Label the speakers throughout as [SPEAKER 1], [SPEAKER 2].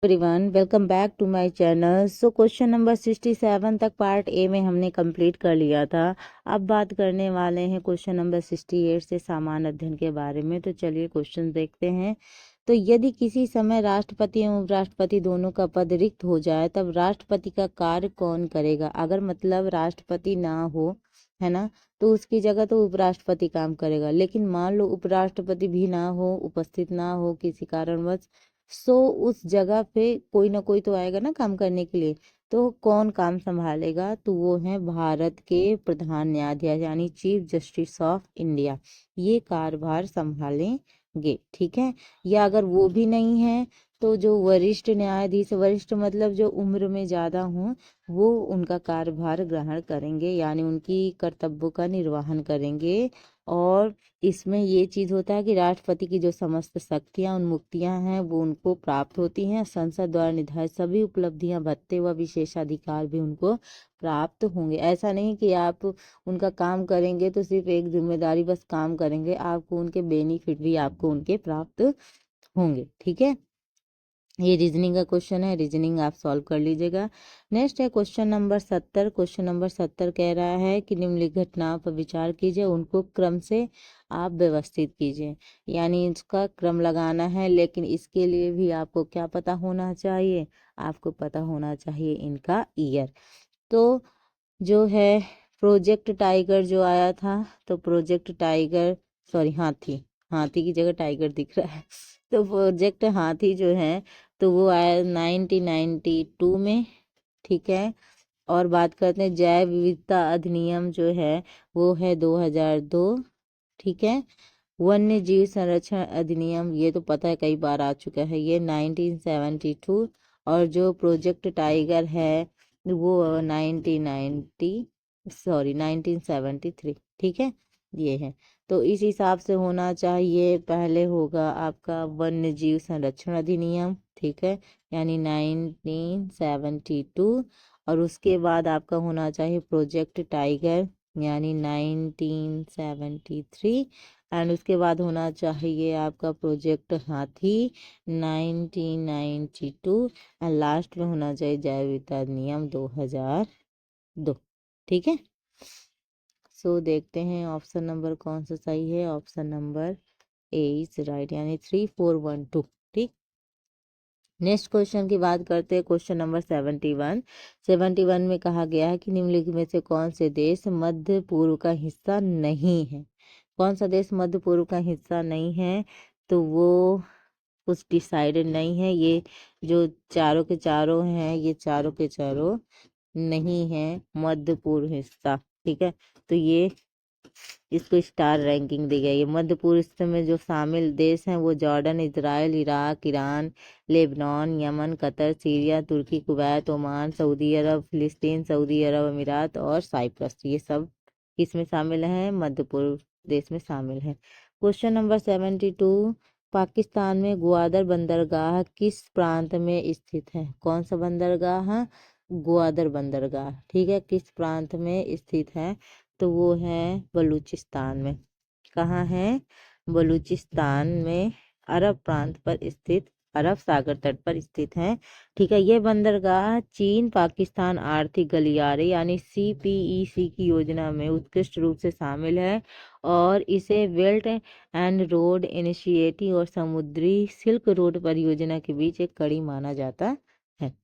[SPEAKER 1] Everyone, welcome back to my channel. So question number 67 तक part A में हमने complete कर लिया था। अब बात करने वाले हैं क्वेश्चन नंबर 68 से सामान्य अध्ययन के बारे में। तो चलिए क्वेश्चन देखते हैं। तो यदि किसी समय राष्ट्रपति एवं उपराष्ट्रपति दोनों का पद रिक्त हो जाए तब राष्ट्रपति का कार्य कौन करेगा। अगर मतलब राष्ट्रपति ना हो, है ना, तो उसकी जगह तो उपराष्ट्रपति काम करेगा। लेकिन मान लो उपराष्ट्रपति भी ना हो, उपस्थित ना हो किसी कारणवश, सो उस जगह पे कोई ना कोई तो आएगा ना काम करने के लिए। तो कौन काम संभालेगा, तो वो है भारत के प्रधान न्यायाधीश यानी चीफ जस्टिस ऑफ इंडिया। ये कार्यभार संभालेंगे, ठीक है। या अगर वो भी नहीं है तो जो वरिष्ठ न्यायाधीश, वरिष्ठ मतलब जो उम्र में ज़्यादा हों, वो उनका कार्यभार ग्रहण करेंगे यानी उनकी कर्तव्यों का निर्वहन करेंगे। और इसमें ये चीज़ होता है कि राष्ट्रपति की जो समस्त शक्तियाँ उन मुक्तियाँ हैं वो उनको प्राप्त होती हैं। संसद द्वारा निर्धारित सभी उपलब्धियाँ, भत्ते व विशेषाधिकार भी उनको प्राप्त होंगे। ऐसा नहीं कि आप उनका काम करेंगे तो सिर्फ एक जिम्मेदारी बस काम करेंगे, आपको उनके बेनिफिट भी आपको उनके प्राप्त होंगे, ठीक है। ये रीजनिंग का क्वेश्चन है, रीजनिंग आप सॉल्व कर लीजिएगा। नेक्स्ट है क्वेश्चन नंबर 70। क्वेश्चन नंबर 70 कह रहा है कि निम्नलिखित घटनाओं पर विचार कीजिए, उनको क्रम से आप व्यवस्थित कीजिए। यानी इसका क्रम लगाना है, लेकिन इसके लिए भी आपको क्या पता होना चाहिए, आपको पता होना चाहिए इनका ईयर। तो जो है प्रोजेक्ट टाइगर जो आया था, तो प्रोजेक्ट टाइगर, सॉरी हाथी, हाथी की जगह टाइगर दिख रहा है। तो प्रोजेक्ट हाथी जो है तो वो आया 1992 में, ठीक है। और बात करते हैं जैव विविधता अधिनियम जो है वो है 2002, ठीक है। वन्य जीव संरक्षण अधिनियम ये तो पता है कई बार आ चुका है, ये 1972। और जो प्रोजेक्ट टाइगर है वो 1973, ठीक है, ये है। तो इस हिसाब से होना चाहिए, पहले होगा आपका वन्य जीव संरक्षण अधिनियम, ठीक है, यानी 1972। और उसके बाद आपका होना चाहिए प्रोजेक्ट टाइगर यानी 1973। एंड उसके बाद होना चाहिए आपका प्रोजेक्ट हाथी 1992। एंड लास्ट में होना चाहिए जैव विविधता अधिनियम 2002, ठीक है। सो देखते हैं ऑप्शन नंबर कौन सा सही है। Option number A is right, यानी 3412, ठीक। नेक्स्ट क्वेश्चन की बात करते हैं, क्वेश्चन नंबर 71 में कहा गया है कि निम्नलिखित में से कौन से देश मध्य पूर्व का हिस्सा नहीं है। कौन सा देश मध्य पूर्व का हिस्सा नहीं है, तो वो कुछ डिसाइडेड नहीं है। ये जो चारों के चारों हैं, ये चारों के चारों नहीं है मध्य पूर्व हिस्सा, ठीक है। तो ये इसको स्टार रैंकिंग दी गई है। मध्य पूर्व में जो शामिल देश हैं वो Jordan, Israel, Iraq, Iran, Lebanon, Yemen, Qatar, Syria, तुर्की, कुवैत, ओमान, सऊदी अरब, फिलिस्तीन, सऊदी अरब अमीरात और साइप्रस। ये सब किस में शामिल हैं, मध्य पूर्व देश में शामिल है। क्वेश्चन नंबर 72, पाकिस्तान में ग्वादर बंदरगाह किस प्रांत में स्थित है। कौन सा बंदरगाह है, ग्वादर बंदरगाह, ठीक है, किस प्रांत में स्थित है, तो वो है बलूचिस्तान में। कहाँ है, बलूचिस्तान में, अरब प्रांत पर स्थित, अरब सागर तट पर स्थित है, ठीक है। ये बंदरगाह चीन पाकिस्तान आर्थिक गलियारे यानी CPEC की योजना में उत्कृष्ट रूप से शामिल है। और इसे बेल्ट एंड रोड इनिशिएटिव और समुद्री सिल्क रोड परियोजना के बीच एक कड़ी माना जाता है।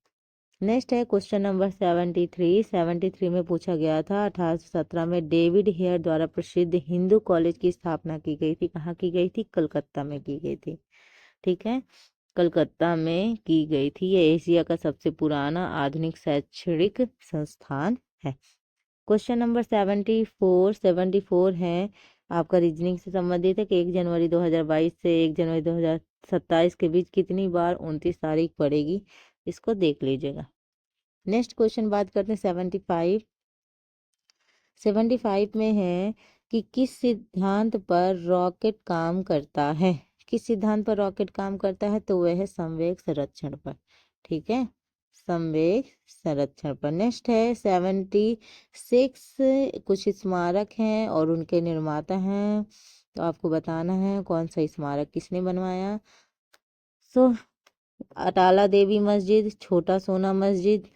[SPEAKER 1] नेक्स्ट है क्वेश्चन नंबर 73 में पूछा गया था 1817 में डेविड हेयर द्वारा प्रसिद्ध हिंदू कॉलेज की स्थापना की गई थी। कहाँ की गई थी, कलकत्ता में की गई थी, ठीक है, कलकत्ता में की गई थी। ये एशिया का सबसे पुराना आधुनिक शैक्षणिक संस्थान है। क्वेश्चन नंबर 74 है आपका रीजनिंग से संबंधित है कि 1 जनवरी 2022 से 1 जनवरी 2027 के बीच कितनी बार 29 तारीख पड़ेगी, इसको देख लीजिएगा। नेक्स्ट क्वेश्चन बात करते हैं 75 में है कि किस सिद्धांत पर रॉकेट काम करता है। किस सिद्धांत पर रॉकेट काम करता है, तो वह है संवेग संरक्षण पर, ठीक है, संवेग संरक्षण पर। नेक्स्ट है 76, कुछ स्मारक हैं और उनके निर्माता हैं, तो आपको बताना है कौन सा स्मारक किसने बनवाया। सो अटाला देवी मस्जिद, छोटा सोना मस्जिद,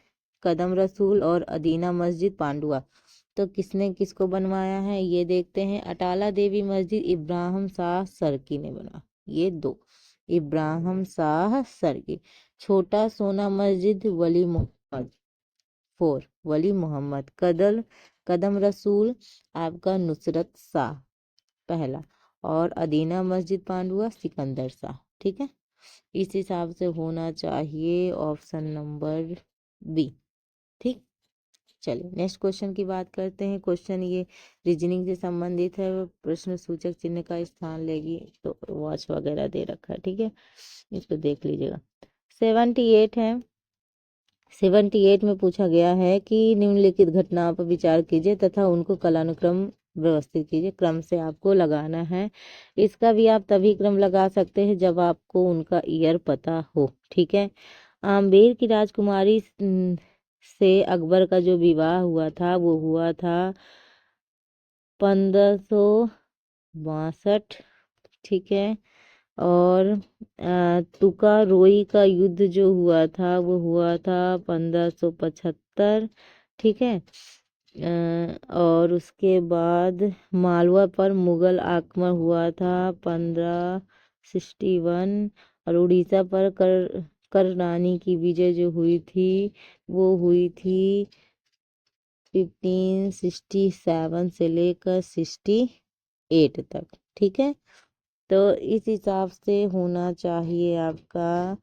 [SPEAKER 1] कदम रसूल और अदीना मस्जिद पांडुआ। तो किसने किसको बनवाया है ये देखते हैं। अटाला देवी मस्जिद इब्राहिम शाह सरकी ने बना, ये दो, इब्राहिम शाह सरकी। छोटा सोना मस्जिद वली मोहम्मद, फोर, वली मोहम्मद। कदम रसूल आपका नुसरत शाह पहला, और अदीना मस्जिद पांडुआ सिकंदर शाह। ठीक है, इस हिसाब से होना चाहिए ऑप्शन नंबर बी। ठीक, चलिए नेक्स्ट क्वेश्चन की बात करते हैं। क्वेश्चन ये रीजनिंग से संबंधित है, प्रश्न सूचक चिन्ह का स्थान लेगी, तो वॉच वगैरह दे रखा है। ठीक है, इसको देख लीजिएगा। 78 है, 78 में पूछा गया है कि निम्नलिखित घटनाओं पर विचार कीजिए तथा उनको कालानुक्रम व्यवस्थित कीजिए। क्रम से आपको लगाना है, इसका भी आप तभी क्रम लगा सकते हैं जब आपको उनका ईयर पता हो। ठीक है, आमेर की राजकुमारी से अकबर का जो विवाह हुआ था वो हुआ था 1562। ठीक है, और तुकारोई का युद्ध जो हुआ था वो हुआ था 1575। ठीक है, और उसके बाद मालवा पर मुगल आक्रमण हुआ था 1561। और उड़ीसा पर कररानी की विजय जो हुई थी वो हुई थी 1567 से लेकर 68 तक। ठीक है, तो इस हिसाब से होना चाहिए आपका,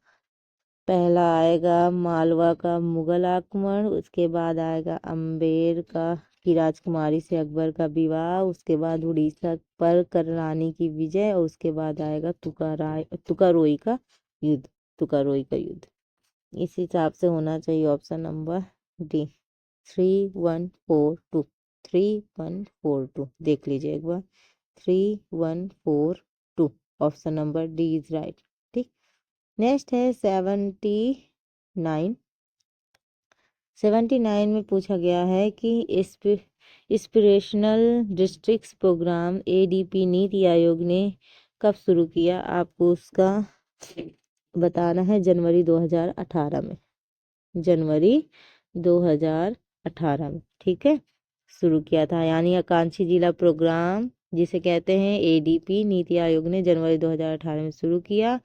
[SPEAKER 1] पहला आएगा मालवा का मुगल आक्रमण, उसके बाद आएगा अम्बेर का की राजकुमारी से अकबर का विवाह, उसके बाद उड़ीसा पर कररानी की विजय, और उसके बाद आएगा तुकारोई का युद्ध, तुकारोई का युद्ध। इस हिसाब से होना चाहिए ऑप्शन नंबर डी, 3142, 3142 देख लीजिए एक बार, 3142, option number D is right. ठीक, नेक्स्ट है 79। 79 में पूछा गया है कि inspirational districts programme ADP NITI Aayog ने कब शुरू किया, आपको उसका बताना है। जनवरी 2018 में, जनवरी 2018 में। ठीक है, शुरू किया था, यानी आकांक्षी जिला प्रोग्राम जिसे कहते हैं एडीपी नीति आयोग ने जनवरी 2018 में शुरू किया।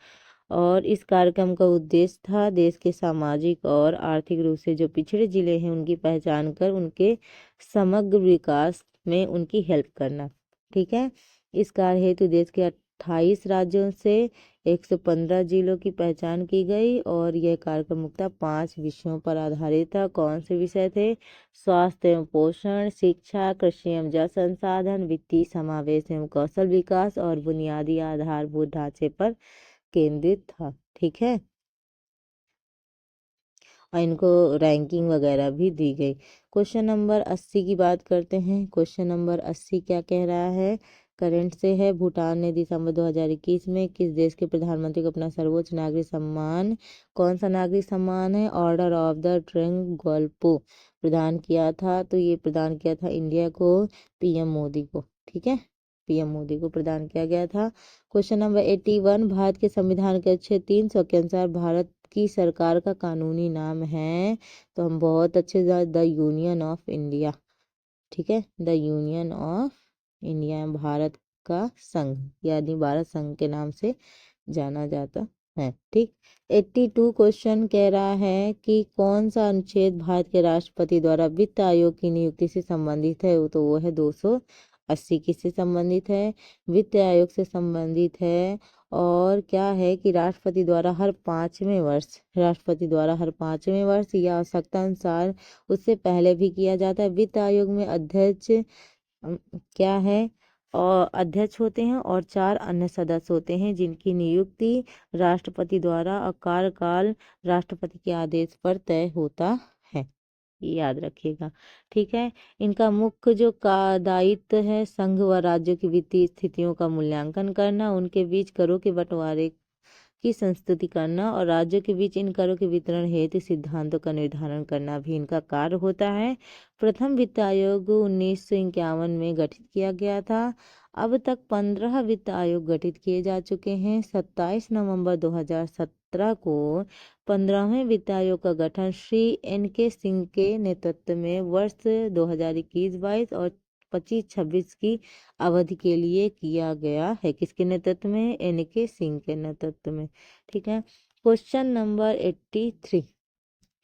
[SPEAKER 1] और इस कार्यक्रम का उद्देश्य था देश के सामाजिक और आर्थिक रूप से जो पिछड़े जिले हैं उनकी पहचान कर उनके समग्र विकास में उनकी हेल्प करना। ठीक है, इस कार्य हेतु देश के 28 राज्यों से 115 जिलों की पहचान की गई, और यह कार्यक्रम मुख्यतः 5 विषयों पर आधारित था। कौन से विषय थे? स्वास्थ्य एवं पोषण, शिक्षा, कृषि एवं जल संसाधन, वित्तीय समावेश एवं कौशल विकास, और बुनियादी आधारभूत ढांचे पर केंद्रित था। ठीक है, और इनको रैंकिंग वगैरह भी दी गई। क्वेश्चन नंबर 80 की बात करते हैं। क्वेश्चन नंबर 80 क्या कह रहा है, करंट से है। भूटान ने दिसंबर 2021 में किस देश के प्रधानमंत्री को अपना सर्वोच्च नागरिक सम्मान, कौन सा नागरिक सम्मान है, ऑर्डर ऑफ द ट्रेंग गोल्पो प्रदान किया था? तो ये प्रदान किया था इंडिया को पीएम मोदी को। ठीक है, पीएम मोदी को प्रदान किया गया था। क्वेश्चन नंबर 81, भारत के संविधान के अनुच्छेद 300 के अनुसार भारत की सरकार का कानूनी नाम है, तो हम बहुत अच्छे से द यूनियन ऑफ इंडिया। ठीक है, the union of India, Bharat का संघ, यानी भारत संघ के नाम से जाना जाता है। ठीक, 82 क्वेश्चन कह रहा है कि कौन सा अनुच्छेद भारत के राष्ट्रपति द्वारा वित्त आयोग की नियुक्ति से संबंधित है, तो वो है 280। किससे संबंधित है? वित्त आयोग से संबंधित है। और क्या है कि राष्ट्रपति द्वारा हर 5वें वर्ष, राष्ट्रपति द्वारा हर 5वें वर्ष या आवश्यकता अनुसार उससे पहले भी किया जाता है। वित्त आयोग में अध्यक्ष क्या है, और अध्यक्ष होते हैं और 4 अन्य सदस्य होते हैं जिनकी नियुक्ति राष्ट्रपति द्वारा और कार्यकाल राष्ट्रपति के आदेश पर तय होता है, ये याद रखिएगा। ठीक है, इनका मुख्य जो का दायित्व है संघ व राज्यों की वित्तीय स्थितियों का मूल्यांकन करना, उनके बीच करों के बंटवारे की संस्तुति करना और राज्यों के बीच इन करों के वितरण हेतु सिद्धांतों का निर्धारण करना भी इनका कार्य होता है। प्रथम वित्त आयोग 1951 में गठित किया गया था। अब तक 15 वित्त आयोग गठित किए जा चुके हैं। 27 नवंबर 2017 को 15वें वित्त आयोग का गठन श्री NK सिंह के नेतृत्व में वर्ष 2021-22 और 25-26 की अवधि के लिए किया गया है। किसके नेतृत्व में? NK सिंह के नेतृत्व में। ठीक है। Question number 83।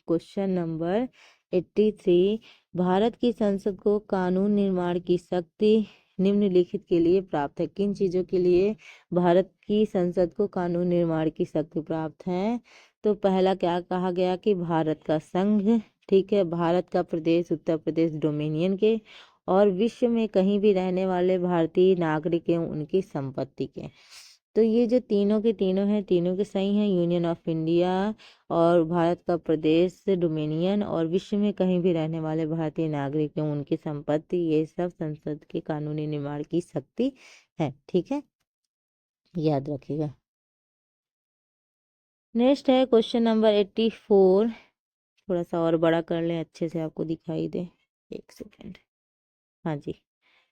[SPEAKER 1] Question number 83, Bharat की संसद को कानून निर्माण की शक्ति निम्नलिखित के लिए प्राप्त है। किन चीजों के लिए भारत की संसद को कानून निर्माण की शक्ति प्राप्त है? तो पहला क्या कहा गया कि भारत का संघ, ठीक है, भारत का प्रदेश उत्तर प्रदेश डोमिनियन के, और विश्व में कहीं भी रहने वाले भारतीय नागरिक एवं उनकी संपत्ति के। तो ये जो तीनों के तीनों हैं, तीनों के सही हैं। यूनियन ऑफ इंडिया और भारत का प्रदेश डोमिनियन और विश्व में कहीं भी रहने वाले भारतीय नागरिक एवं उनकी संपत्ति, ये सब संसद के कानूनी निर्माण की शक्ति है। ठीक है, याद रखिएगा। नेक्स्ट है क्वेश्चन नंबर 84। थोड़ा सा और बड़ा कर लें, अच्छे से आपको दिखाई दे। एक सेकेंड। हाँ जी,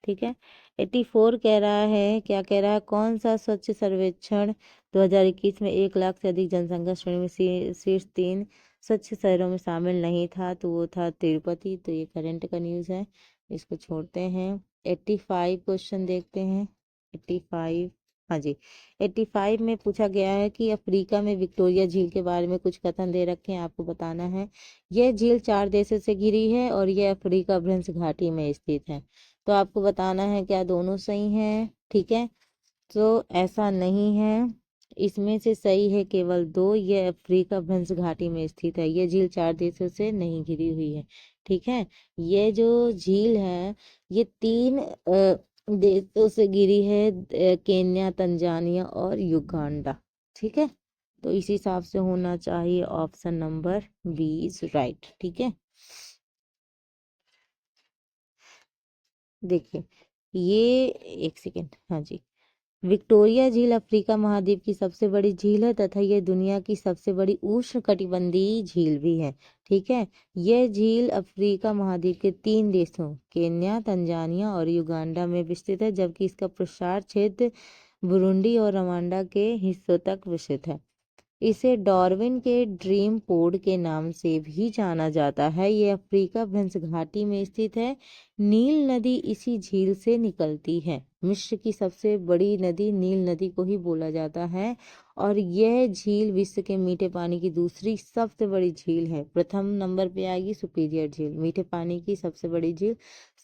[SPEAKER 1] ठीक है। 84 कह रहा है, क्या कह रहा है? कौन सा स्वच्छ सर्वेक्षण 2021 में 1 लाख से अधिक जनसंख्या श्रेणी में शीर्ष 3 स्वच्छ शहरों में शामिल नहीं था? तो वो था तिरुपति। तो ये करंट का न्यूज़ है, इसको छोड़ते हैं। 85 क्वेश्चन देखते हैं। 85, हाँ जी, 85 में पूछा गया है कि अफ्रीका में विक्टोरिया झील के बारे में कुछ कथन दे रखे हैं, आपको बताना है। यह झील 4 देशों से घिरी है और यह अफ्रीका भ्रंश घाटी में स्थित है। तो आपको बताना है क्या दोनों सही हैं? ठीक है, तो ऐसा नहीं है, इसमें से सही है केवल 2। यह अफ्रीका भ्रंश घाटी में स्थित है। यह झील 4 देशों से नहीं घिरी हुई है। ठीक है, ये जो झील है ये 3 देशों से घिरी है, केन्या, तंजानिया और युगांडा। ठीक है, तो इस हिसाब से होना चाहिए ऑप्शन नंबर 20 राइट। ठीक है, देखिए ये, एक सेकेंड, हाँ जी, विक्टोरिया झील अफ्रीका महाद्वीप की सबसे बड़ी झील है तथा यह दुनिया की सबसे बड़ी उष्णकटिबंधीय झील भी है। ठीक है, यह झील अफ्रीका महाद्वीप के 3 देशों केन्या, तंजानिया और युगांडा में विस्तृत है, जबकि इसका प्रसार क्षेत्र बुरुंडी और रवांडा के हिस्सों तक विस्तृत है। इसे डार्विन के ड्रीम पोर्ट के नाम से भी जाना जाता है। यह अफ्रीका भ्रंश घाटी में स्थित है। नील नदी इसी झील से निकलती है। मिस्र की सबसे बड़ी नदी नील नदी को ही बोला जाता है और यह झील विश्व के मीठे पानी की दूसरी सबसे बड़ी झील है। प्रथम नंबर पे आएगी सुपीरियर झील, मीठे पानी की सबसे बड़ी झील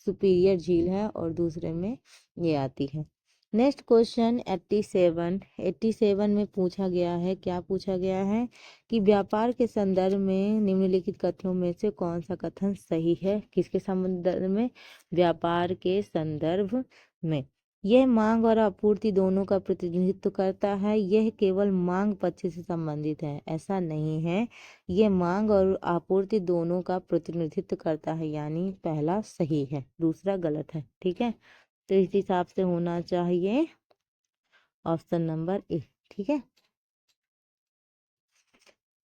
[SPEAKER 1] सुपीरियर झील है और दूसरे में ये आती है। नेक्स्ट क्वेश्चन 87 में पूछा गया है, क्या पूछा गया है कि व्यापार के संदर्भ में निम्नलिखित कथनों में से कौन सा कथन सही है? किसके संदर्भ में? व्यापार के संदर्भ में। यह मांग और आपूर्ति दोनों का प्रतिनिधित्व करता है। यह केवल मांग पक्ष से संबंधित है, ऐसा नहीं है। यह मांग और आपूर्ति दोनों का प्रतिनिधित्व करता है, यानी पहला सही है, दूसरा गलत है। ठीक है, तो इस हिसाब से होना चाहिए ऑप्शन नंबर ए। ठीक है,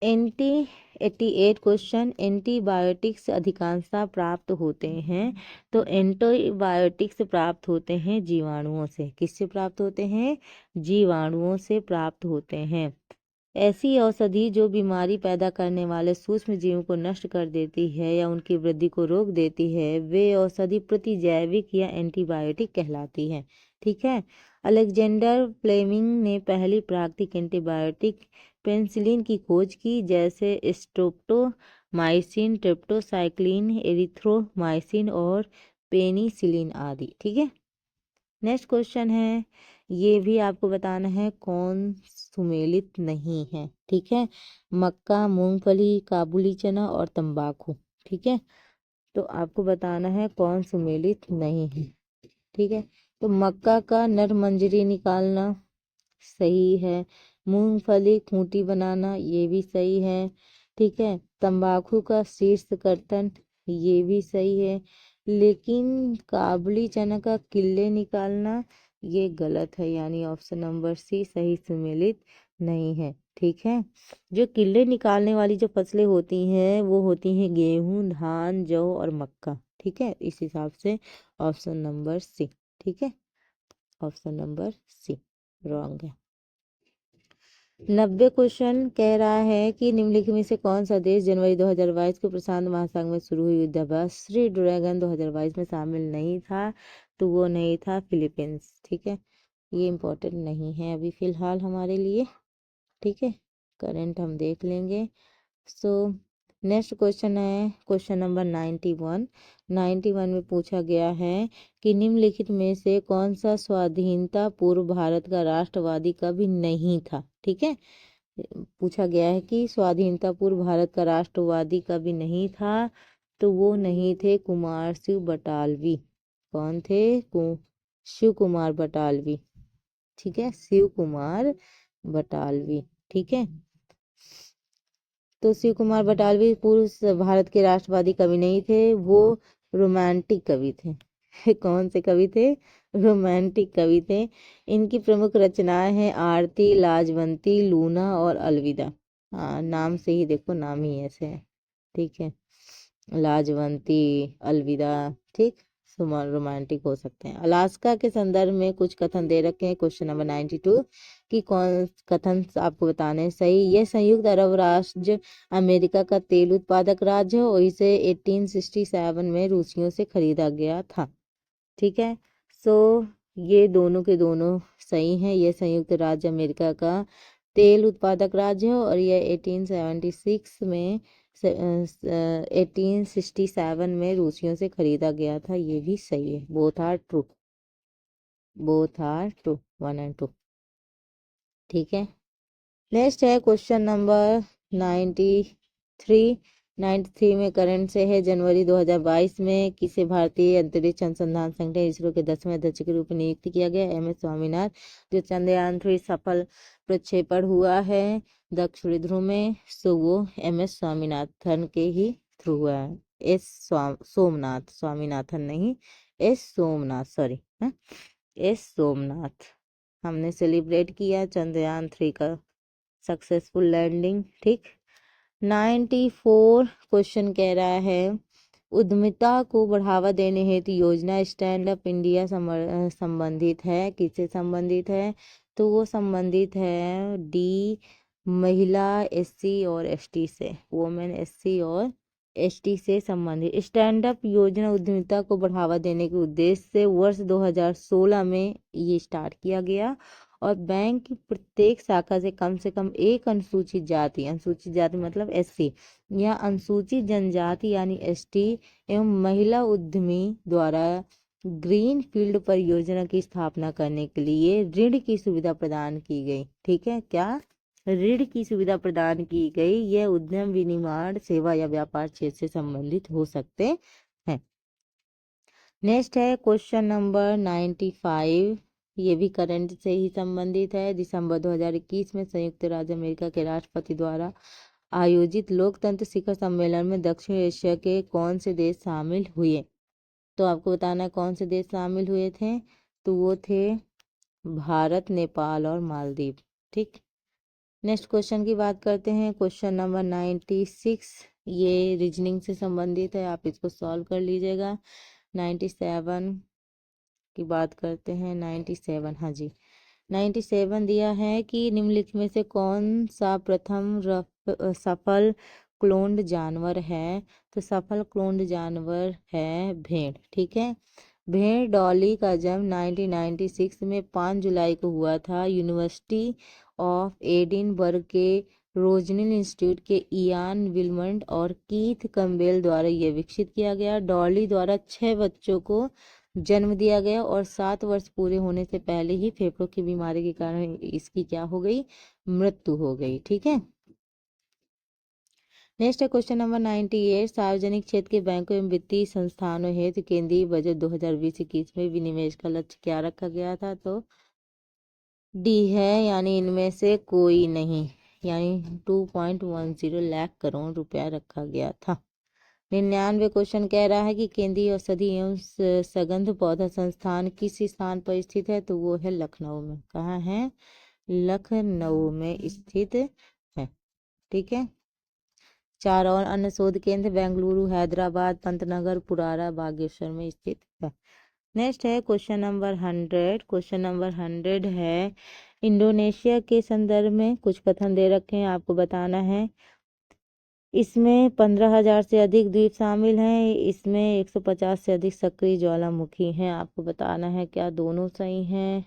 [SPEAKER 1] 88 क्वेश्चन, एंटीबायोटिक्स अधिकांशतः प्राप्त होते हैं। तो एंटीबायोटिक्स प्राप्त होते हैं जीवाणुओं से। किससे प्राप्त होते हैं? जीवाणुओं से प्राप्त होते हैं। ऐसी औषधि जो बीमारी पैदा करने वाले सूक्ष्म जीवों को नष्ट कर देती है या उनकी वृद्धि को रोक देती है, वे औषधि प्रतिजैविक या एंटीबायोटिक कहलाती है। ठीक है, अलेक्जेंडर फ्लेमिंग ने पहली प्राकृतिक एंटीबायोटिक पेनिसिलिन की खोज की, जैसे स्ट्रेप्टोमाइसिन, ट्रिप्टोसाइक्लिन, एरिथ्रोमाइसिन और पेनिसिलिन आदि। ठीक है, नेक्स्ट क्वेश्चन है, ये भी आपको बताना है कौन सुमेलित नहीं है। ठीक है, मक्का, मूंगफली, काबुली चना और तंबाकू। ठीक है, तो आपको बताना है कौन सुमेलित नहीं है। ठीक है, तो मक्का का नर मंजरी निकालना सही है। मूंगफली खूंटी बनाना ये भी सही है। ठीक है, तंबाकू का शीर्ष कर्तन ये भी सही है, लेकिन काबुली चना का किल्ले निकालना ये गलत है, यानी ऑप्शन नंबर सी सही सुमेलित नहीं है। ठीक है, जो कीड़े निकालने वाली जो फसलें होती हैं वो होती हैं गेहूं, धान, जौ और मक्का। ठीक है, इस हिसाब से ऑप्शन नंबर सी। ठीक है, ऑप्शन नंबर सी रॉन्ग है। 90 क्वेश्चन कह रहा है कि निम्नलिखित में से कौन सा देश जनवरी 2022 को प्रशांत महासागर में शुरू हुई युद्धाभ्यासी ड्रैगन 2022 में शामिल नहीं था, तो वो नहीं था फिलीपींस। ठीक है, ये इम्पोर्टेंट नहीं है अभी फिलहाल हमारे लिए। ठीक है, करंट हम देख लेंगे। सो नेक्स्ट क्वेश्चन है क्वेश्चन नंबर 91। 91 में पूछा गया है कि निम्नलिखित में से कौन सा स्वाधीनता पूर्व भारत का राष्ट्रवादी कभी नहीं था। ठीक है, पूछा गया है कि स्वाधीनता पूर्व भारत का राष्ट्रवादी कभी नहीं था, तो वो नहीं थे कुमार शिव बटालवी। कौन थे? शिव कुमार बटालवी। ठीक है, शिव कुमार बटालवी। ठीक है, तो शिव कुमार बटालवी पूर्व भारत के राष्ट्रवादी कवि नहीं थे, वो रोमांटिक कवि थे। कौन से कवि थे? रोमांटिक कवि थे। इनकी प्रमुख रचनाएं हैं आरती, लाजवंती, लूना और अलविदा। हाँ, नाम से ही देखो, नाम ही ऐसे है। ठीक है, लाजवंती, अलविदा। ठीक, रोमांटिक हो सकते हैं। अलास्का के संदर्भ में कुछ कथन दे रखे हैं क्वेश्चन नंबर 92 कि कौन कथन आपको बताने हैं सही। यह संयुक्त अरब राज्य अमेरिका का तेल उत्पादक राज्य है और इसे 1867 में रूसियों से खरीदा गया था। ठीक है, सो ये दोनों के दोनों सही हैं। यह संयुक्त राज्य अमेरिका का तेल उत्पादक राज्य है और यह 1867 में रूसियों से खरीदा गया था। ये भी सही है। Both are true, both are true, 1 and 2। ठीक है, नेक्स्ट है क्वेश्चन नंबर 93। 93 में करंट से है जनवरी 2022 में किसे भारतीय अंतरिक्ष अनुसंधान संगठन इसरो के 10वें अध्यक्ष के रूप में नियुक्त किया गया? MS स्वामीनाथन। जो चंद्रयान 3 सफल प्रक्षेपण हुआ है दक्षिणी ध्रुव में, सो वो MS स्वामीनाथन के ही थ्रू हुआ है। सोमनाथ, स्वामीनाथन नहीं, सोमनाथ, सॉरी, सोमनाथ। हमने सेलिब्रेट किया चंद्रयान 3 का सक्सेसफुल लैंडिंग। ठीक, 94 क्वेश्चन कह रहा है उद्यमिता को बढ़ावा देने हेतु योजना स्टैंड अप इंडिया संबंधित है। किससे संबंधित है? तो वो संबंधित है डी, महिला, SC और ST से, वोमेन, SC और ST से संबंधित। स्टैंड अप योजना उद्यमिता को बढ़ावा देने के उद्देश्य से वर्ष 2016 में ये स्टार्ट किया गया और बैंक की प्रत्येक शाखा से कम एक अनुसूचित जाति मतलब SC या अनुसूचित जनजाति यानी ST एवं महिला उद्यमी द्वारा ग्रीन फील्ड परियोजना की स्थापना करने के लिए ऋण की सुविधा प्रदान की गई। ठीक है, क्या ऋण की सुविधा प्रदान की गई? यह उद्यम, विनिर्माण, सेवा या व्यापार क्षेत्र से संबंधित हो सकते हैं। नेक्स्ट है क्वेश्चन नंबर 95। ये भी करंट से ही संबंधित है। दिसंबर 2021 में संयुक्त राज्य अमेरिका के राष्ट्रपति द्वारा आयोजित लोकतंत्र शिखर सम्मेलन में दक्षिण एशिया के कौन से देश शामिल हुए? तो आपको बताना है कौन से देश शामिल हुए थे। तो वो थे भारत, नेपाल और मालदीव। ठीक, नेक्स्ट क्वेश्चन की बात करते हैं क्वेश्चन नंबर 96। ये रीजनिंग से संबंधित है, आप इसको सॉल्व कर लीजिएगा। 97 की बात करते हैं। 97, हाँ जी, 97 दिया है कि निम्नलिखित में से कौन सा प्रथम सफल क्लोन्ड जानवर है? तो सफल क्लोन्ड जानवर है भेड़। ठीक है, भेड़ डॉली का जन्म 1996 में 5 जुलाई को हुआ था। यूनिवर्सिटी ऑफ एडिनबर्ग के रोजनिल इंस्टीट्यूट के इयान विल्मंट और कीथ कम्बेल द्वारा यह विकसित किया गया। डॉली द्वारा 6 बच्चों को जन्म दिया गया और 7 वर्ष पूरे होने से पहले ही फेफड़ों की बीमारी के कारण इसकी क्या हो गई? मृत्यु हो गई। ठीक है, नेक्स्ट है क्वेश्चन नंबर 98। सार्वजनिक क्षेत्र के बैंकों एवं वित्तीय संस्थानों हेतु केंद्रीय बजट 2020-21 में विनिवेश का लक्ष्य क्या रखा गया था? तो डी है, यानी इनमें से कोई नहीं, यानी 2.10 लाख करोड़ रुपया रखा गया था। 99 क्वेश्चन कह रहा है कि केंद्रीय औषधि एवं सगंध पौधा संस्थान किस स्थान पर स्थित है? तो वो है लखनऊ में। कहाँ है? लखनऊ में स्थित है। ठीक है। 4 और अन्य शोध केंद्र बेंगलुरु, हैदराबाद, पंतनगर, पुरारा, बागेश्वर में स्थित है। नेक्स्ट है क्वेश्चन नंबर 100। क्वेश्चन नंबर 100 है इंडोनेशिया के संदर्भ में कुछ कथन दे रखे हैं, आपको बताना है। इसमें 15,000 से अधिक द्वीप शामिल हैं। इसमें 150 से अधिक सक्रिय ज्वालामुखी हैं। आपको बताना है क्या दोनों सही हैं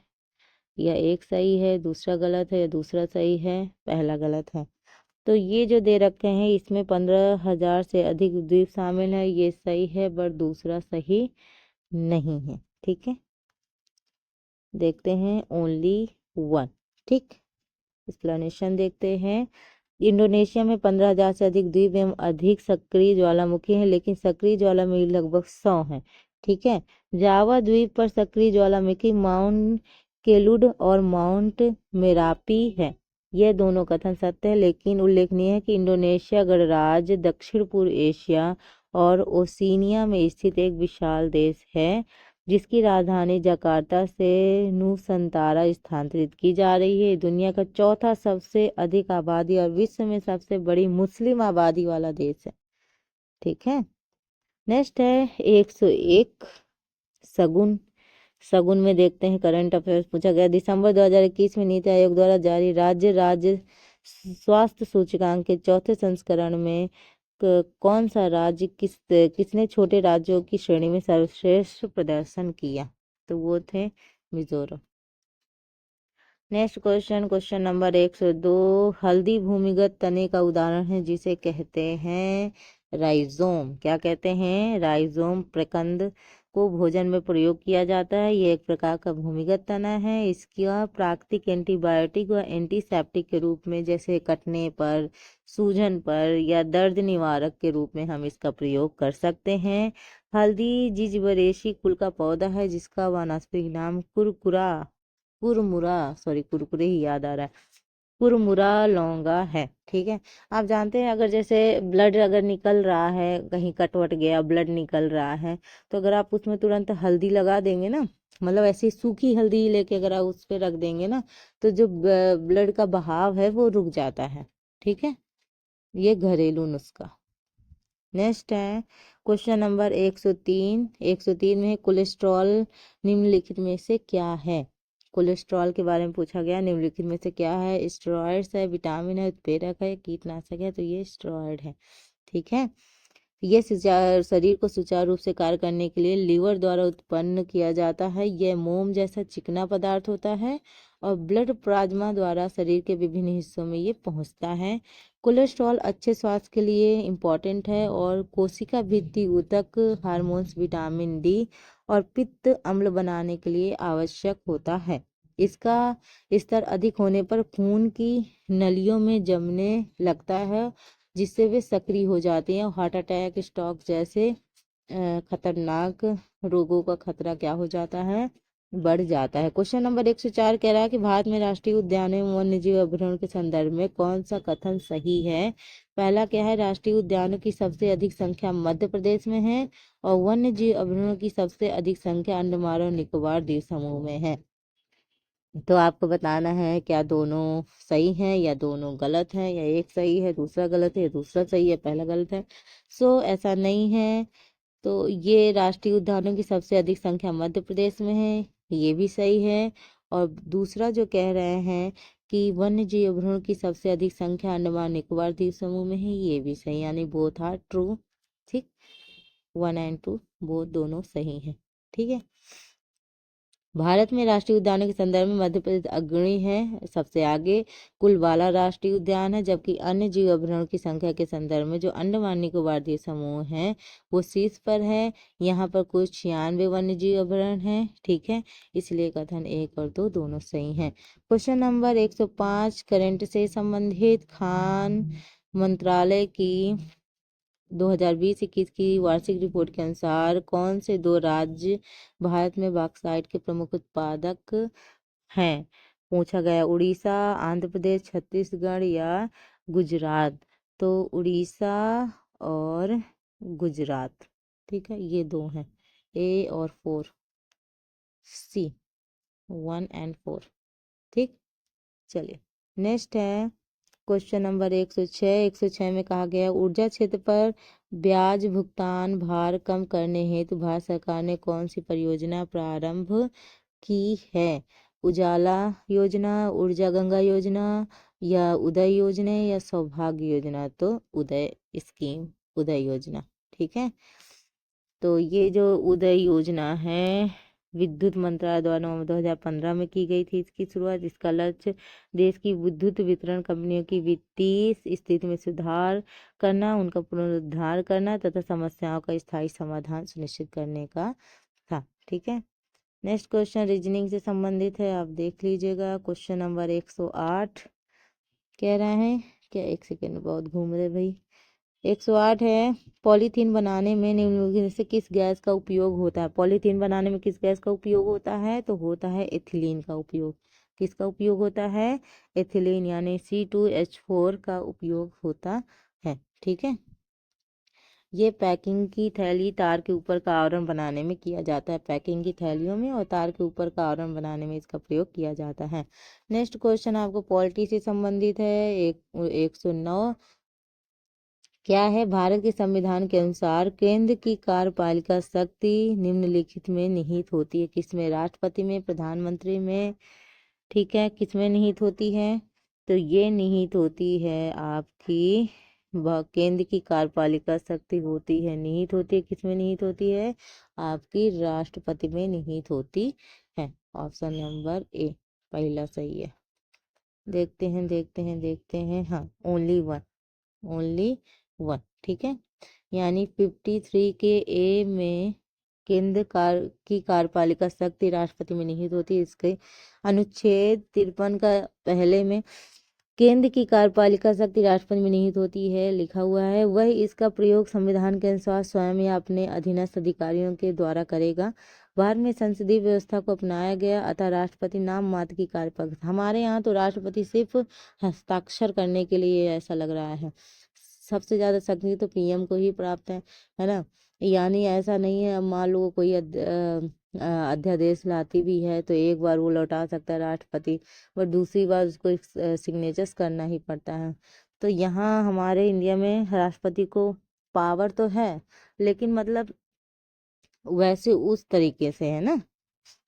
[SPEAKER 1] या एक सही है, दूसरा गलत है या दूसरा सही है, पहला गलत है। तो ये जो दे रखे हैं इसमें 15,000 से अधिक द्वीप शामिल है, ये सही है, पर दूसरा सही नहीं है। ठीक है, देखते हैं ओनली वन। ठीक, एक्सप्लेनेशन देखते हैं। इंडोनेशिया में 15,000 से अधिक द्वीप एवं अधिक सक्रिय ज्वालामुखी हैं, लेकिन सक्रिय ज्वालामुखी लगभग 100 हैं। ठीक है, जावा द्वीप पर सक्रिय ज्वालामुखी माउंट केलुड और माउंट मेरापी है। यह दोनों कथन सत्य है, लेकिन उल्लेखनीय है कि इंडोनेशिया गणराज्य दक्षिण पूर्व एशिया और ओशिनिया में स्थित एक विशाल देश है, जिसकी राजधानी जकार्ता से नूसंतारा स्थानांतरित की जा रही है। दुनिया का चौथा सबसे अधिक आबादी और विश्व में सबसे बड़ी मुस्लिम आबादी वाला देश है। ठीक है, नेक्स्ट है 101 शगुन। शगुन में देखते हैं करंट अफेयर्स पूछा गया। दिसंबर 2021 में नीति आयोग द्वारा जारी राज्य स्वास्थ्य सूचकांक के चौथे संस्करण में कौन सा राज्य किसने छोटे राज्यों की श्रेणी में सर्वश्रेष्ठ प्रदर्शन किया? तो वो थे Mizoram. Next question, question number 102। हल्दी भूमिगत तने का उदाहरण है जिसे कहते हैं राइजोम। क्या कहते हैं? राइजोम। प्रकंद को भोजन में प्रयोग किया जाता है। यह एक प्रकार का भूमिगत तना है। इसका प्राकृतिक एंटीबायोटिक व एंटीसेप्टिक के रूप में, जैसे कटने पर, सूजन पर या दर्द निवारक के रूप में हम इसका प्रयोग कर सकते हैं। हल्दी जिजिबरेसी कुल का पौधा है, जिसका वानस्पतिक नाम कुरकुरे ही याद आ रहा है, कुरमुरा लौंगा है। ठीक है, आप जानते हैं अगर जैसे ब्लड अगर निकल रहा है, कहीं कट वट गया, ब्लड निकल रहा है, तो अगर आप उसमें तुरंत हल्दी लगा देंगे ना, मतलब ऐसी सूखी हल्दी लेके अगर आप उस पर रख देंगे ना, तो जो ब्लड का बहाव है वो रुक जाता है। ठीक है, ये घरेलू नुस्खा। नेक्स्ट है क्वेश्चन नंबर 103। 103 में कोलेस्ट्रॉल निम्नलिखित में से क्या है? कोलेस्ट्रॉल के बारे में पूछा गया। निम्नलिखित में से क्या है? स्टेरॉइड्स है, विटामिन है, उत्प्रेरक है, कीटनाशक है। तो ये स्टेरॉइड है। ठीक है, ये शरीर को सुचारू रूप से कार्य करने के लिए लीवर द्वारा उत्पन्न किया जाता है। यह मोम जैसा चिकना पदार्थ होता है और ब्लड प्लाज्मा द्वारा शरीर के विभिन्न हिस्सों में ये पहुंचता है। कोलेस्ट्रॉल अच्छे स्वास्थ्य के लिए इम्पॉर्टेंट है और कोशिका भित्ति ऊतक हार्मोन्स, विटामिन डी और पित्त अम्ल बनाने के लिए आवश्यक होता है। इसका स्तर अधिक होने पर खून की नलियों में जमने लगता है, जिससे वे सक्रिय हो जाते हैं और हार्ट अटैक, स्ट्रोक जैसे खतरनाक रोगों का खतरा क्या हो जाता है? बढ़ जाता है। क्वेश्चन नंबर 104 कह रहा है कि भारत में राष्ट्रीय उद्यानों एवं वन्यजीव अभ्यारण्यों के संदर्भ में कौन सा कथन सही है? पहला क्या है? राष्ट्रीय उद्यानों की सबसे अधिक संख्या मध्य प्रदेश में है और वन्यजीव अभ्यारण्यों की सबसे अधिक संख्या अंडमान और निकोबार द्वीप समूह में है। तो आपको बताना है क्या दोनों सही हैं या दोनों गलत हैं, या एक सही है दूसरा गलत है, या दूसरा सही है पहला गलत है। ऐसा नहीं है। तो ये राष्ट्रीय उद्यानों की सबसे अधिक संख्या मध्य प्रदेश में है, ये भी सही है। और दूसरा जो कह रहे हैं कि वन्य जीव अभ्यारण्यों की सबसे अधिक संख्या अंडमान निकोबार द्वीप समूह में है, ये भी सही, यानी बोथ आर ट्रू। ठीक, 1 एंड 2 बोथ दोनों सही हैं। ठीक है, भारत में राष्ट्रीय उद्यानों के संदर्भ में मध्य प्रदेश अग्रणी है, सबसे आगे। कुल 12 राष्ट्रीय उद्यान है, जबकि अन्य जीव अभ्यारण्यों की संख्या के संदर्भ में जो अंडमान निकोबार द्वीप समूह है वो शीर्ष पर है। यहाँ पर कुल 96 वन्य जीव अभ्यारण्य हैं। ठीक है, इसलिए कथन 1 और 2 दोनों सही हैं। क्वेश्चन नंबर 105 करंट से संबंधित खान मंत्रालय की 2020-21 की वार्षिक रिपोर्ट के अनुसार कौन से 2 राज्य भारत में बॉक्साइट के प्रमुख उत्पादक हैं? पूछा गया उड़ीसा, आंध्र प्रदेश, छत्तीसगढ़ या गुजरात। तो उड़ीसा और गुजरात। ठीक है, ये 2 हैं, ए और 4, सी 1 एंड 4। ठीक, चलिए नेक्स्ट है क्वेश्चन नंबर 106। 106 में कहा गया ऊर्जा क्षेत्र पर ब्याज भुगतान भार कम करने हेतु भारत सरकार ने कौन सी परियोजना प्रारंभ की है? उजाला योजना, ऊर्जा गंगा योजना, या उदय योजना, या सौभाग्य योजना? तो उदय स्कीम, उदय योजना। ठीक है, तो ये जो उदय योजना है विद्युत मंत्रालय द्वारा नवंबर 2015 में की गई थी इसकी शुरुआत। इसका लक्ष्य देश की विद्युत वितरण कंपनियों की वित्तीय स्थिति में सुधार करना, उनका पुनरुद्धार करना तथा समस्याओं का स्थायी समाधान सुनिश्चित करने का था। ठीक है, नेक्स्ट क्वेश्चन रीजनिंग से संबंधित है, आप देख लीजिएगा। क्वेश्चन नंबर 108 कह रहा है क्या, एक सेकेंड, बहुत घूम रहे भाई। 108 है पॉलीथीन बनाने में निम्नलिखित में से किस गैस का उपयोग होता है? पॉलीथीन बनाने में किस गैस का उपयोग होता है? तो होता है एथिलीन का उपयोग। किसका उपयोग होता है? एथिलीन यानी C2H4 का उपयोग होता है। ठीक है, ये पैकिंग की थैली तार के ऊपर का आवरण बनाने में किया जाता है। पैकिंग की थैलियों में और तार के ऊपर का आवरण बनाने में इसका प्रयोग किया जाता है। नेक्स्ट क्वेश्चन आपको पॉलिटी से संबंधित है। 109 क्या है? भारत के संविधान के अनुसार केंद्र की कार्यपालिका शक्ति निम्नलिखित में निहित होती है। किसमें? राष्ट्रपति में, प्रधानमंत्री में। ठीक है, किसमें निहित होती है? तो ये निहित होती है आपकी केंद्र की कार्यपालिका शक्ति होती है, निहित होती है, किसमें निहित होती है? आपकी राष्ट्रपति में निहित होती है। ऑप्शन नंबर ए पहला सही है। देखते हैं देखते हैं देखते हैं, हाँ ओनली वन, ओनली वन। ठीक है, यानी 53 के ए में केंद्र की कार्यपालिका शक्ति राष्ट्रपति में निहित होती है। इसके अनुच्छेद 53 का पहले में केंद्र की कार्यपालिका शक्ति राष्ट्रपति में निहित होती है लिखा हुआ है। वह इसका प्रयोग संविधान के अनुसार स्वयं या अपने अधीनस्थ अधिकारियों के द्वारा करेगा। भारत में संसदीय व्यवस्था को अपनाया गया, अतः राष्ट्रपति नाम मात्र की कार्यपालिका। हमारे यहाँ तो राष्ट्रपति सिर्फ हस्ताक्षर करने के लिए ऐसा लग रहा है। सबसे ज्यादा शक्ति तो पीएम को ही प्राप्त है ना। यानी ऐसा नहीं है, अब मान लो कोई अध्यादेश लाती भी है तो एक बार वो लौटा सकता है राष्ट्रपति, और दूसरी बार उसको सिग्नेचर्स करना ही पड़ता है। तो यहाँ हमारे इंडिया में राष्ट्रपति को पावर तो है, लेकिन मतलब वैसे उस तरीके से है ना।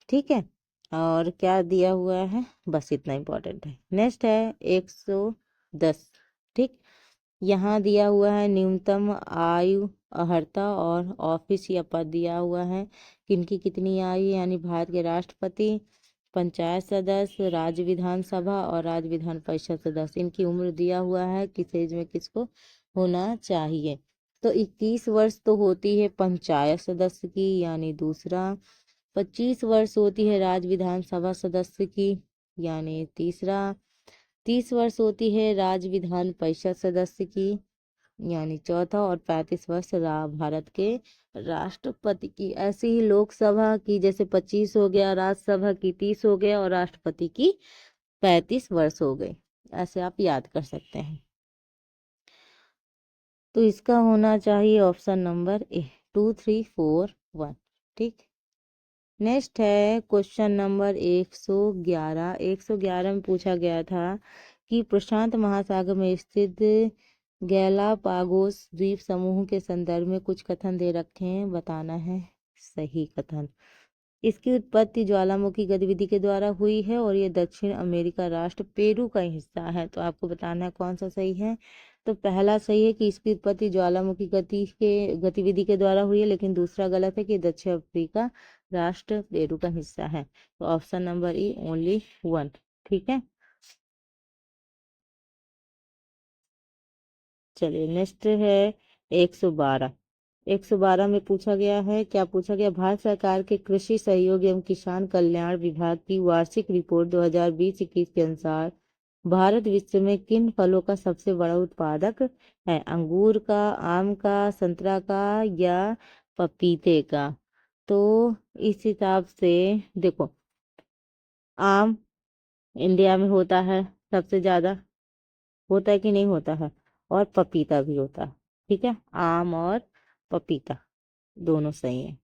[SPEAKER 1] ठीक है, और क्या दिया हुआ है, बस इतना इम्पोर्टेंट है। नेक्स्ट है 110। ठीक, यहाँ दिया हुआ है न्यूनतम आयु अर्हता और ऑफिस या पद दिया हुआ है। किनकी कितनी आयु, यानी भारत के राष्ट्रपति, पंचायत सदस्य, राज्य विधानसभा और राज्य विधान परिषद सदस्य, इनकी उम्र दिया हुआ है किस एज में किसको होना चाहिए। तो 21 वर्ष तो होती है पंचायत सदस्य की, यानी दूसरा। 25 वर्ष होती है राज्य विधानसभा सदस्य की, यानी तीसरा। 30 वर्ष होती है राज्य विधान परिषद सदस्य की, यानी चौथा। और 35 वर्ष भारत के राष्ट्रपति की। ऐसे ही लोकसभा की जैसे 25 हो गया, राज्यसभा की 30 हो गया, और राष्ट्रपति की 35 वर्ष हो गए। ऐसे आप याद कर सकते हैं। तो इसका होना चाहिए ऑप्शन नंबर ए, 2341। ठीक, नेक्स्ट है क्वेश्चन नंबर 111। 111 में पूछा गया था कि प्रशांत महासागर में स्थित गैलापागोस द्वीप समूह के संदर्भ में कुछ कथन दे रखे हैं, बताना है सही कथन। इसकी उत्पत्ति ज्वालामुखी गतिविधि के द्वारा हुई है और ये दक्षिण अमेरिका राष्ट्र पेरू का हिस्सा है। तो आपको बताना है कौन सा सही है। तो पहला सही है कि इसकी उत्पत्ति ज्वालामुखी गतिविधि के द्वारा हुई है, लेकिन दूसरा गलत है कि दक्षिण अफ्रीका राष्ट्र पेरू का हिस्सा है। तो ऑप्शन नंबर ई ओनली वन। ठीक है, चलिए नेक्स्ट है 112। 112 में पूछा गया है, क्या पूछा गया? भारत सरकार के कृषि सहयोग एवं किसान कल्याण विभाग की वार्षिक रिपोर्ट 2020-21 के अनुसार भारत विश्व में किन फलों का सबसे बड़ा उत्पादक है? अंगूर का, आम का, संतरा का, या पपीते का? तो इस हिसाब से देखो, आम इंडिया में होता है सबसे ज्यादा, होता है कि नहीं होता है, और पपीता भी होता है। ठीक है, आम और पपीता दोनों सही है।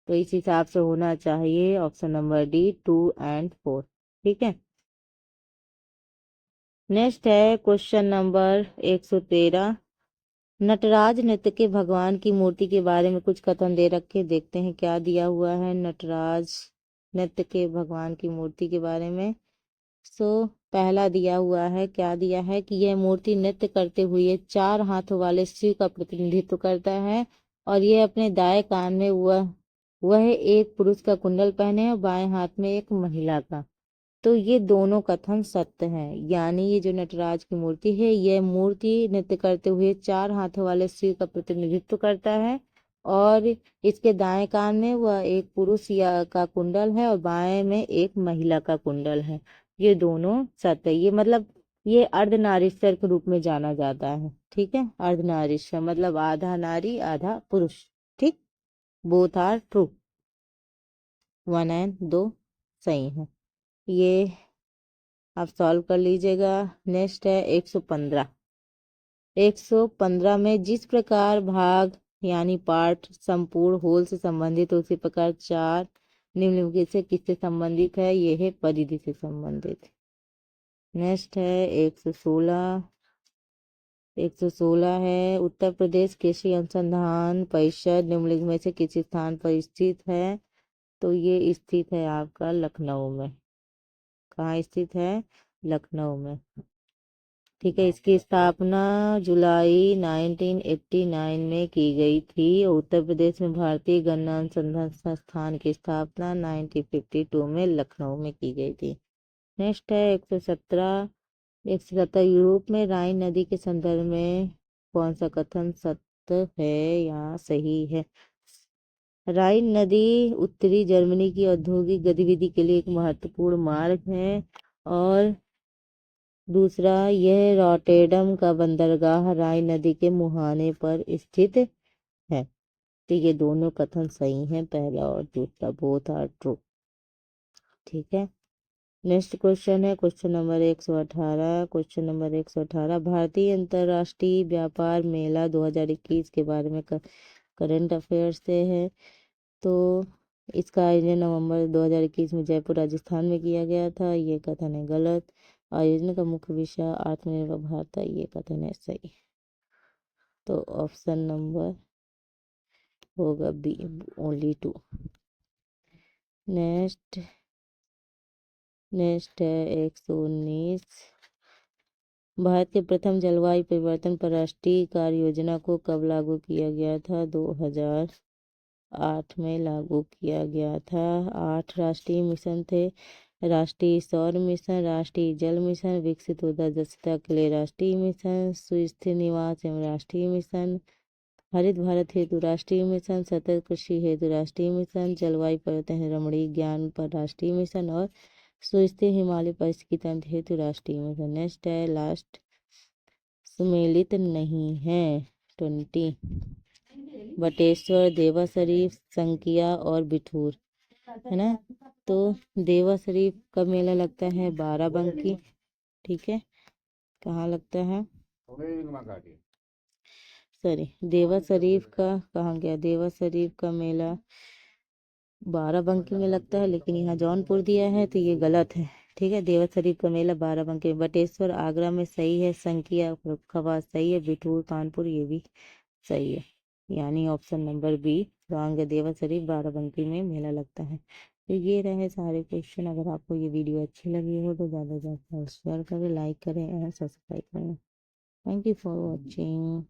[SPEAKER 1] तो इस हिसाब से होना चाहिए ऑप्शन नंबर डी 2 और 4। ठीक है, नेक्स्ट है क्वेश्चन नंबर 113। नटराज नृत्य के भगवान की मूर्ति के बारे में कुछ कथन दे रखे, देखते हैं क्या दिया हुआ है नटराज नृत्य के भगवान की मूर्ति के बारे में। पहला दिया हुआ है, क्या दिया है कि यह मूर्ति नृत्य करते हुए 4 हाथों वाले शिव का प्रतिनिधित्व करता है और यह अपने दाएं कान में वह एक पुरुष का कुंडल पहने और बाएं हाथ में एक महिला का। तो ये दोनों कथन सत्य हैं, यानी ये जो नटराज की मूर्ति है, यह मूर्ति नृत्य करते हुए 4 हाथों वाले शिव का प्रतिनिधित्व करता है और इसके दाएं कान में वह एक पुरुष या का कुंडल है और बाएं में एक महिला का कुंडल है। ये दोनों सत्य है। ये मतलब ये अर्धनारीश्वर के रूप में जाना जाता है। ठीक है, अर्धनारीश्वर मतलब आधा नारी आधा पुरुष। ठीक, बोथ आर ट्रू, 1 एंड 2 सही है। ये आप सॉल्व कर लीजिएगा। नेक्स्ट है 115। 115 में जिस प्रकार भाग यानी पार्ट संपूर्ण होल से संबंधित, उसी प्रकार 4 निम्नलिखित से किससे संबंधित है? ये है परिधि से संबंधित। नेक्स्ट है 116। 116 है उत्तर प्रदेश कृषि अनुसंधान परिषद निम्नलिखित में से किस स्थान पर स्थित है? तो ये स्थित है आपका लखनऊ में। कहाँ स्थित है? लखनऊ में। ठीक है, इसकी स्थापना जुलाई 1989 में की गई थी और उत्तर प्रदेश में भारतीय गन्ना अनुसंधान संस्थान की स्थापना 1952 में लखनऊ में की गई थी। नेक्स्ट है 117। 117 यूरोप में राइन नदी के संदर्भ में कौन सा कथन सत्य है या सही है? राइन नदी उत्तरी जर्मनी की औद्योगिक गतिविधि के लिए एक महत्वपूर्ण मार्ग है और दूसरा, यह रॉटेरडम का बंदरगाह राइन नदी के मुहाने पर स्थित है। तो ये दोनों कथन सही हैं, पहला और दूसरा, बोथ आर ट्रू। ठीक है, नेक्स्ट क्वेश्चन है क्वेश्चन नंबर 118। क्वेश्चन नंबर 118 भारतीय अंतर्राष्ट्रीय व्यापार मेला 2021 के बारे में करंट अफेयर्स से है। तो इसका आयोजन नवंबर 2021 में जयपुर राजस्थान में किया गया था, ये कथन है गलत। आयोजन का मुख्य विषय आत्मनिर्भर भारत है, ये कथन है सही। तो ऑप्शन नंबर होगा बी, ओनली 2। नेक्स्ट है 119। भारत के प्रथम जलवायु परिवर्तन पर राष्ट्रीय कार्य योजना को कब लागू किया गया था? 2008 में लागू किया गया था। 8 राष्ट्रीय मिशन थे, राष्ट्रीय सौर मिशन, राष्ट्रीय जल मिशन, विकसित ऊर्जा दक्षता के लिए राष्ट्रीय मिशन, सुस्थिर निवास एवं राष्ट्रीय मिशन, हरित भारत हेतु राष्ट्रीय मिशन, सतत कृषि हेतु राष्ट्रीय मिशन, जलवायु परिवर्तन रमणीय ज्ञान पर राष्ट्रीय मिशन और सुस्थिर हिमालय परिस्थिति तंत्र हेतु राष्ट्रीय मिशन। नेक्स्ट है लास्ट, सुमेलित नहीं है 20। बटेश्वर, देवा शरीफ, संकिया और बिठूर, है ना? तो देवा शरीफ का मेला लगता है बाराबंकी। ठीक है, कहाँ लगता है? सॉरी, देवा शरीफ का कहाँ गया? देवा शरीफ का मेला बाराबंकी में लगता है, लेकिन यहाँ जौनपुर दिया है तो ये गलत है। ठीक है, देवा शरीफ का मेला बाराबंकी। बटेश्वर आगरा में सही है, संकिया फर्रुखाबाद सही है, बिठूर कानपुर ये भी सही है, यानी ऑप्शन नंबर बी रॉन्ग है। देवा शरीफ बाराबंकी में मेला लगता है। तो ये रहे सारे क्वेश्चन। अगर आपको ये वीडियो अच्छी लगी हो तो ज़्यादा से ज़्यादा शेयर करें, लाइक करें एंड सब्सक्राइब करें। Thank you for watching.